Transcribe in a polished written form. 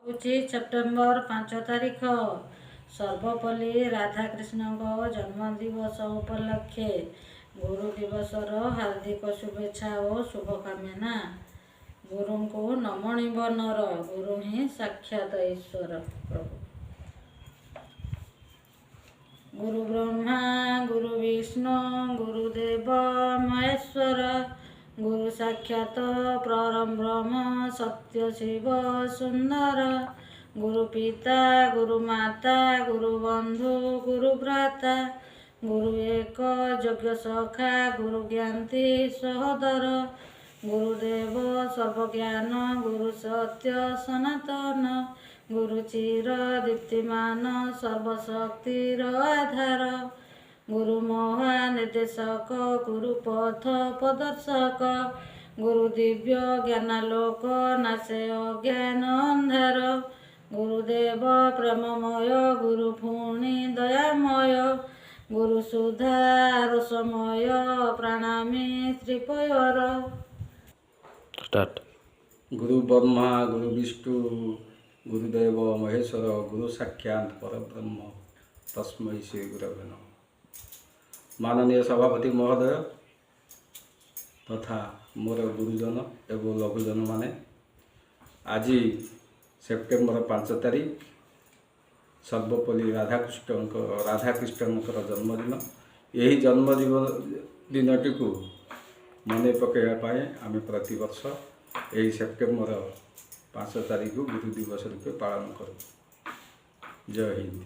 September 5 तारिख सर्वपल्ली राधाकृष्ण जन्मदिवस उपलक्षे गुरु दिवसर हार्दिक शुभेच्छा और शुभकामना। गुरु को नमणी बनर गुरु ही साक्षात ईश्वर प्रभु। गुरु ब्रह्मा गुरु विष्णु गुरुदेव महेश्वर गुरु साक्षात परम ब्रह्म सत्य शिव सुंदर गुरु पिता गुरु माता गुरु बंधु गुरु भ्राता गुरु एक यज्ञ सखा गुरु ज्ञाति सहोदर गुरुदेव सर्वज्ञान गुरु सत्य सनातन गुरु चिर दीप्तिमान सर्वशक्तिर आधार गुरु महानिर्देशक गुरु पथ प्रदर्शक गुरु दिव्य ज्ञानालोक नाशे अज्ञान अंधार गुरुदेव प्रेममय गुरु पुणी दयामय गुरु सुधा रसमय प्रणामी श्रीपयर। स्टार्ट। गुरु ब्रह्मा गुरु विष्णु गुरुदेव महेश्वर गुरु साक्षात परब्रह्म तस्मै श्री गुरवे नमः। माननीय सभापति महोदय तथा मोर गुरुजन एवं लघुजन माने आज सेप्टेम्बर 5 तारिख सर्वपल्ली राधाकृष्ण जन्मदिन। यही जन्मदिन को मन पकड़ापी आम प्रतिवर्ष यही सेप्टेम्बर 5 तारिख गुरु दिवस रूपे पालन करूँ। जय हिंद।